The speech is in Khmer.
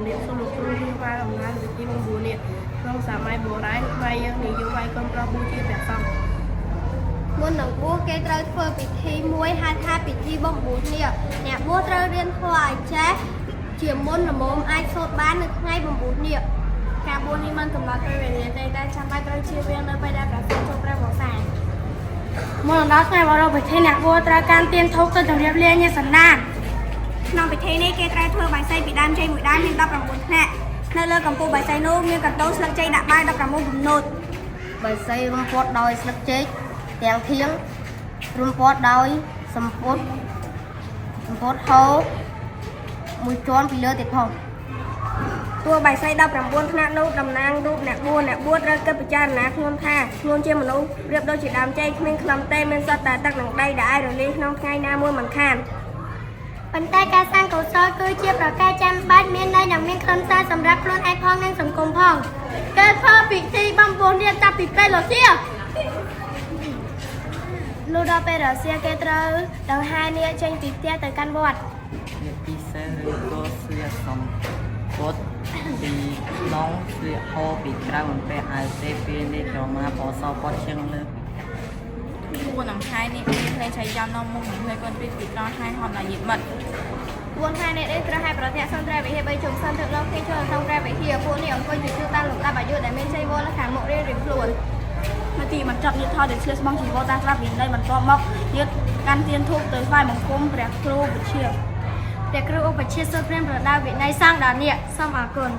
เรียนสรุปรุ่นที่ว่าทำงานอยู่ที่บางบูเนี่ยต้องสามารถโบราณไม่ยังนิยมไว้คนประบูที่แบบซ้ำ មុននឹងបួសគេត្រូវធ្វើពិធីមួយហៅថាពិធីបំបួសនេះអ្នកបួសត្រូវរៀនធ្វើឲ្យចេះជាមុនល្មមអាចសូត្របាននៅថ្ងៃបំបួសនេះការបួសនេះមិនកំណត់ពេលវេលាទេតែចាំបាច់ត្រូវជៀសវាងនៅពេលដែលព្រះសង្ឃចូលព្រះវស្សាមុនដល់ថ្ងៃបរិបពិធីអ្នកបួសត្រូវការទៀនធូបទៅជម្រាបលាញាតិសន្តានក្នុងពិធីនេះគេត្រូវធ្វើបាយសីពីដើមជ័យមួយដើមមាន19ថ្នាក់នៅលើកំពូលបាយសីនោះមានកន្ទោស្លឹកចេកដាក់បាយ16គំនូតបាយសីរំពាត់ដោយស្លឹកចេកទាំងធៀងរំពាត់ដោយសម្ពុតហូរមួយជាន់ពីលើទៀតផងតួបាយសី19ថ្នាក់នោះតំណាងរូបអ្នកបួសត្រូវគិតពិចារណាខ្លួនថាខ្លួនជាមនុស្សប្រៀបដូចជាដើមចេកគ្មានខ្លឹមទេមានសត្វតែទឹកនិងដីដែលអាចរលាយក្នុងថ្ងៃណាមួយមិនខានប៉ុន្តែការសាងកុសលគឺជាប្រការចាំបាច់មានន័យយ៉ាងមានខ្លឹមសារសម្រាប់ខ្លួនឯងផងនិងសង្គមផងគេធ្វើពិធីបំពុលរៀបចាប់ពីពេលរសៀលលុះដល់ពេលរសៀលគេត្រូវដង្ហែនាគចេញពីផ្ទះទៅកាន់វត្តជាពិសេសឬក៏ស្លៀកសំពត់ពីក្នុងស្លៀកហូរពីក្រៅមិនពាក់អាវទេពេលនេះក្រមាបសពតជាងលើ4 năm ខែនេះមានផ្លេចឆៃចាំនៅមុខនឹងខ្លួនពីពីត្រង់ខែហត់ដល់ញាតិមិត្ត4 ខែនេះត្រូវឲ្យប្រធានសន្តិវិហារ3ជុំសិនទឹកលោកគេចូលក្នុងព្រះវិហារពួកនេះអង្គុយជាជឿតាមលំដាប់អាយុដែលមានជ័យវរនៅខាងមុខរៀងខ្លួននៅទីបញ្ចប់ញាតិថតដែលឆ្លៀសបងជីវរតាមស្រាប់វិន័យបន្ទាប់មកញាតិកាន់ទៀនធូបទៅថ្វាយបង្គំព្រះគ្រូឧបជាសូត្រព្រានប្រដៅវិន័យសង្ឃដល់នេះសូមអរគុណ